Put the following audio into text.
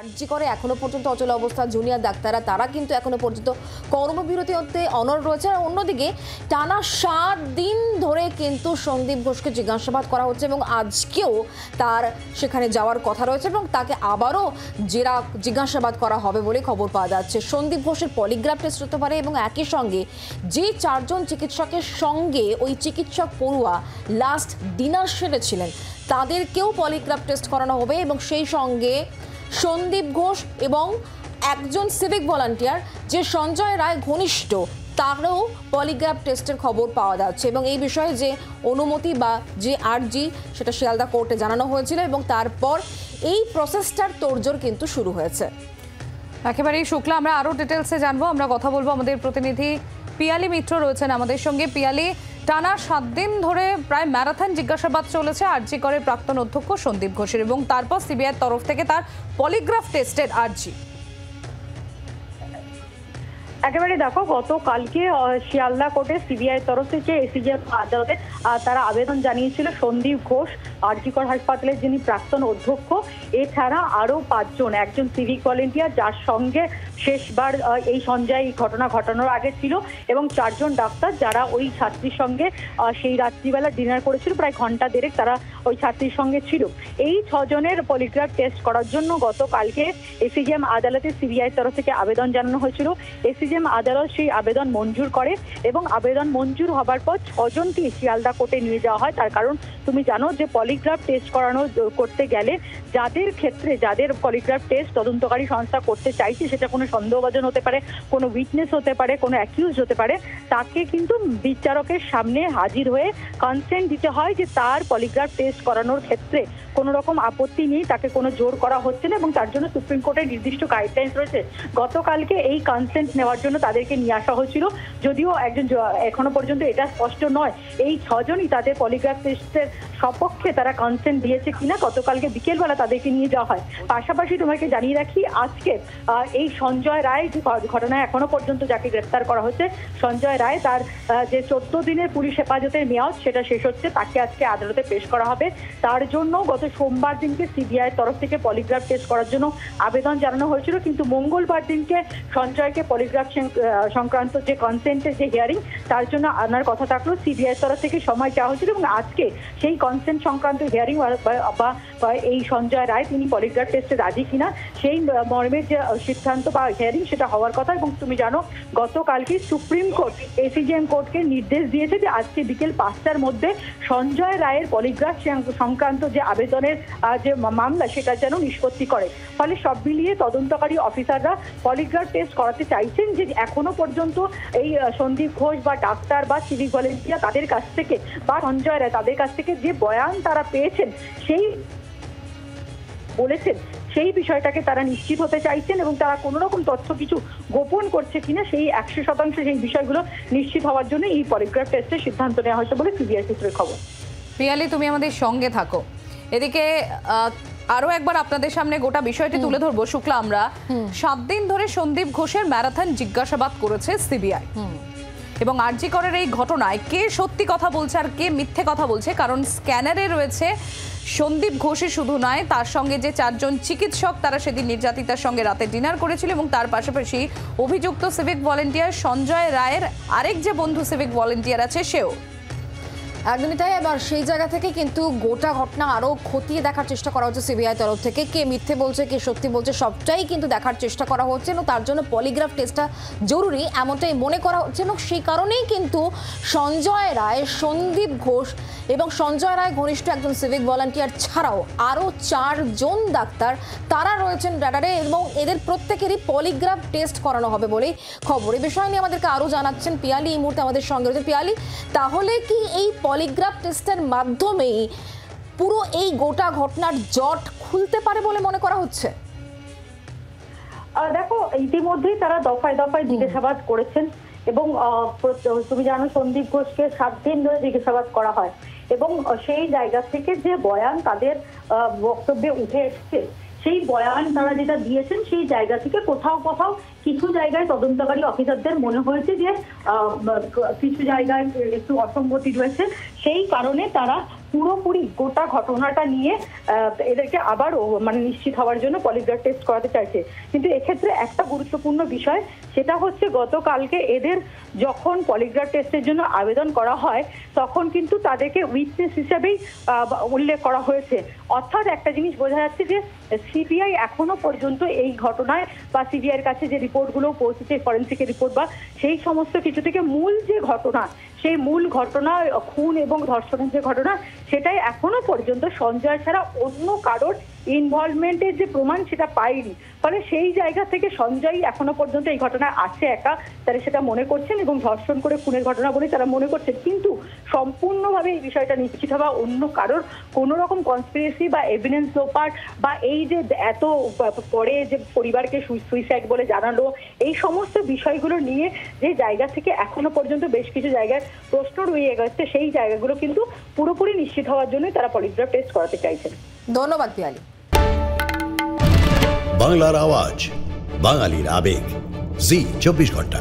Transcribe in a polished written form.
আরজি করে এখনো পর্যন্ত অচল অবস্থা জুনিয়র ডাক্তাররা তারা কিন্তু এখনো পর্যন্ত কর্মবিরতিতে অনড় রয়েছে। আর অন্যদিকে টানা 7 দিন ধরে কিন্তু সন্দীপ ঘোষকে জিজ্ঞাসাবাদ করা হচ্ছে এবং আজকেও তার সেখানে যাওয়ার কথা রয়েছে এবং তাকে আবারও জিজ্ঞাসাবাদ করা হবে বলে খবর পাওয়া যাচ্ছে। সন্দীপ ঘোষের পলিগ্রাফ টেস্ট হতে পারে এবং একই সঙ্গে যে 4 জন চিকিৎসকের সঙ্গে ওই চিকিৎসক পড়ুয়া লাস্ট ডিনার সেরেছিলেন তাদেরকেও পলিগ্রাফ টেস্ট করানো হবে এবং সেই সঙ্গে সন্দীপ ঘোষ এবং একজন সিভিক ভলান্টিয়ার যে সঞ্জয় রায় ঘনিষ্ঠ তারও পলিগ্রাফ টেস্টের খবর পাওয়া যাচ্ছে এবং এই বিষয়ে যে অনুমতি বা যে আরজি সেটা শিয়ালদা কোর্টে জানানো হয়েছিল এবং তারপর এই প্রসেসটার তোড়জোড় কিন্তু শুরু হয়েছে। একেবারেই শুক্লা, আমরা আরও ডিটেলসে জানবো। আমরা কথা বলবো আমাদের প্রতিনিধি পিয়ালি মিত্র রয়েছেন আমাদের সঙ্গে। পিয়ালি, টানা 7 দিন ধরে প্রায় ম্যারাথন জিজ্ঞাসাবাদ চলেছে আরজি করে প্রাক্তন অধ্যক্ষ সন্দীপ ঘোষের এবং তারপর সিবিআইয়ের তরফ থেকে তার পলিগ্রাফ টেস্টের আরজি। একেবারে দেখো, গতকালকে শিয়ালদা কোর্টে সিবিআই তরফ থেকে এসিজেএম আদালতে তারা আবেদন জানিয়েছিল সন্দীপ ঘোষ আরজিকর হাসপাতালের যিনি প্রাক্তন অধ্যক্ষ, এছাড়া আরো 5 জন, একজন সিভিক ভলেন্টিয়ার যার সঙ্গে শেষবার এই সঞ্জয় ঘটনা ঘটানোর আগে ছিল এবং 4 জন ডাক্তার যারা ওই ছাত্রীর সঙ্গে সেই রাত্রিবেলা ডিনার করেছিল, প্রায় ঘন্টা দেড়েক তারা ওই ছাত্রীর সঙ্গে ছিল। এই 6 জনের পলিগ্রাফ টেস্ট করার জন্য গতকালকে এসিজেএম আদালতে সিবিআই তরফ থেকে আবেদন জানানো হয়েছিল। এসিজেএম আদালত সেই আবেদন মঞ্জুর করে এবং আবেদন মঞ্জুর হবার পর 6 জনকে শিয়ালদা কোর্টে নিয়ে যাওয়া হয়। তার কারণ তুমি জানো যে পলিগ্রাফ টেস্ট করতে গেলে যাদের ক্ষেত্রে যাদের পলিগ্রাফ টেস্ট তদন্তকারী সংস্থা করতে চাইছে, সেটা কোনো সন্দেহভাজন হতে পারে, কোনো উইটনেস হতে পারে, কোনো অ্যাকিউজ হতে পারে, তাকে কিন্তু বিচারকের সামনে হাজির হয়ে কনসেন্ট দিতে হয় যে তার পলিগ্রাফ টেস্ট করানোর ক্ষেত্রে কোনো রকম আপত্তি নেই, তাকে কোনো জোর করা হচ্ছে না এবং তার জন্য সুপ্রিম কোর্টের নির্দিষ্ট গাইডলাইন্স রয়েছে। গতকালকে এই কনসেন্ট নেওয়ার জন্য তাদেরকে নিয়ে আসা হয়েছিল, যদিও এখনো পর্যন্ত এটা স্পষ্ট নয় এই 6 জনই তাদের পলিগ্রাফ টেস্টের সপক্ষে তারা কনসেন্ট দিয়েছে কিনা। গতকালকে বিকেলবেলা তাদেরকে নিয়ে যাওয়া হয়। পাশাপাশি তোমাকে জানিয়ে রাখি, আজকে এই সঞ্জয় রায় যে ঘটনায় এখনো পর্যন্ত যাকে গ্রেফতার করা হয়েছে, সঞ্জয় রায়, তার যে 14 দিনের পুলিশ হেফাজতের মেয়াদ সেটা শেষ হচ্ছে, তাকে আজকে আদালতে পেশ করা হবে। তার জন্য গত সোমবার দিনকে সিবিআই তরফ থেকে পলিগ্রাফ টেস্ট করার জন্য আবেদন জানানো হয়েছিল, কিন্তু মঙ্গলবার দিনকে সঞ্জয়কে পলিগ্রাফ সংক্রান্ত যে কনসেন্টের যে হিয়ারিং তার জন্য আনার কথা থাকলো। সিবিআই তরফ থেকে সময় চাওয়া হয়েছিল এবং আজকে সেই কনসেন্ট সংক্রান্ত হিয়ারিং বা এই সঞ্জয় রায় তিনি পলিগ্রাফ টেস্টে রাজি কিনা সেই মর্মের যে সিদ্ধান্ত বা হিয়ারিং সেটা হওয়ার কথা। এবং তুমি জানো গতকালকে সুপ্রিম কোর্ট এসিজেএম কোর্টকে নির্দেশ দিয়েছে যে আজকে বিকেল 5টার মধ্যে সঞ্জয় রায়ের পলিগ্রাফ সংক্রান্ত যে আবেদনের যে মামলা সেটা যেন নিষ্পত্তি করে। ফলে সব মিলিয়ে তদন্তকারী অফিসাররা পলিগ্রাফ টেস্ট করাতে চাইছেন যে এখনো পর্যন্ত এই সন্দীপ ঘোষ বা ডাক্তার বা সিভিক ভলেন্টিয়ার তাদের কাছ থেকে বা সঞ্জয় রায় তাদের কাছ থেকে যে বয়ান তারা পেয়েছেন সেই বলেছেন সেই বিষয়টাকে তারা নিশ্চিত হতে চাইছেন এবং তারা কোনো রকম তথ্য কিছু গোপন করছে কিনা সেই 100% সেই বিষয়গুলো নিশ্চিত হওয়ার জন্য এই পলিগ্রাফ টেস্টের সিদ্ধান্ত নেওয়া হয়েছে বলে সিবিআই সূত্রের খবর। পিয়ালি, তুমি আমাদের সঙ্গে থাকো। এদিকে আরো একবার আপনাদের সামনে গোটা বিষয়টি তুলে ধরবো। শুক্লা, আমরা 7 দিন ধরে সন্দীপ ঘোষের ম্যারাথন জিজ্ঞাসাবাদ করেছে সিবিআই এবং আরজি করের এই ঘটনায় কে সত্যি কথা বলছে আর কে মিথ্যে কথা বলছে, কারণ স্ক্যানারে রয়েছে সন্দীপ ঘোষই শুধু নয়, তার সঙ্গে যে 4 জন চিকিৎসক তারা সেদিন নির্যাতিতার সঙ্গে রাতে ডিনার করেছিল এবং তার পাশাপাশি অভিযুক্ত সিভিক ভলেন্টিয়ার সঞ্জয় রায়ের আরেক যে বন্ধু সিভিক ভলেন্টিয়ার আছে সেও। একদমই তাই। এবার সেই জায়গা থেকে কিন্তু গোটা ঘটনা আরও খতিয়ে দেখার চেষ্টা করা হচ্ছে সিবিআই তরফ থেকে। কে মিথ্যে বলছে কে সত্যি বলছে সবটাই কিন্তু দেখার চেষ্টা করা হচ্ছে এবং তার জন্য পলিগ্রাফ টেস্টটা জরুরি এমনটাই মনে করা হচ্ছে এবং সেই কারণেই কিন্তু সঞ্জয় রায়, সন্দীপ ঘোষ এবং সঞ্জয় রায় ঘনিষ্ঠ একজন সিভিক ভলান্টিয়ার ছাড়াও আরও 4 জন ডাক্তার তারা রয়েছেন রাডারে এবং এদের প্রত্যেকেরই পলিগ্রাফ টেস্ট করানো হবে বলেই খবর। এই বিষয় নিয়ে আমাদেরকে আরও জানাচ্ছেন পিয়ালি, এই মুহূর্তে আমাদের সঙ্গে রয়েছে। পিয়ালি, তাহলে কি এই পলিগ্রাফ টেস্টের মাধ্যমেই পুরো এই গোটা ঘটনার জট খুলতে পারে বলে মনে করা হচ্ছে? দেখো, ইতিমধ্যেই তারা দফায় দফায় জিজ্ঞাসাবাদ করেছেন এবং তুমি জানো সন্দীপ ঘোষকে 7 দিন ধরে জিজ্ঞাসাবাদ করা হয় এবং সেই জায়গা থেকে যে বয়ান তাদের বক্তব্যে উঠে এসছে সেই বয়ান তারা যেটা দিয়েছেন সেই জায়গা থেকে কোথাও কোথাও কিছু জায়গায় তদন্তকারী অফিসারদের মনে হয়েছে যে কিছু জায়গায় একটু অসঙ্গতি রয়েছে, সেই কারণে তারা পুরোপুরি গোটা ঘটনাটা নিয়ে এদেরকে আবারও মানে নিশ্চিত হওয়ার জন্য পলিগ্রাফ টেস্ট করাতে চাইছে। কিন্তু এক্ষেত্রে একটা গুরুত্বপূর্ণ বিষয়, সেটা হচ্ছে গতকালকে এদের যখন পলিগ্রাফ টেস্টের জন্য আবেদন করা হয় তখন কিন্তু তাদেরকে উইটনেস হিসেবেই উল্লেখ করা হয়েছে। অর্থাৎ একটা জিনিস বোঝা যাচ্ছে যে সিবিআই এখনো পর্যন্ত এই ঘটনায় বা সিবিআইয়ের কাছে যে রিপোর্টগুলো পৌঁছেছে, ফরেন্সিক রিপোর্ট বা সেই সমস্ত কিছু থেকে মূল যে ঘটনা, সেই মূল ঘটনা খুন এবং ধর্ষণের যে ঘটনা, সেটাই এখনো পর্যন্ত সঞ্জয় ছাড়া অন্য কারোর ইনভলভমেন্টের যে প্রমাণ সেটা পায়নি। ফলে সেই জায়গা থেকে সঞ্জয় এখনো পর্যন্ত এই ঘটনায় আছে একা, তারা সেটা মনে করছেন এবং ধর্ষণ করে খুনের ঘটনা বলে তারা মনে করছেন। কিন্তু সম্পূর্ণভাবে এই বিষয়টা নিশ্চিত হওয়া অন্য কারোর কোনো রকম কনস্পিরেসি বা এভিডেন্স লোপাট বা এই যে এত পরে যে পরিবারকে সুইসাইড বলে জানালো, এই সমস্ত বিষয়গুলো নিয়ে যে জায়গা থেকে এখনো পর্যন্ত বেশ কিছু জায়গায় প্রশ্ন রয়ে গেছে, সেই জায়গাগুলো কিন্তু পুরোপুরি নিশ্চিত হওয়ার জন্য তারা পলিগ্রাফ টেস্ট করাতে চাইছেন। ধন্যবাদ পিয়ালি। বাংলার আওয়াজ, বাঙালির আবেগ, জি 24 ঘন্টা।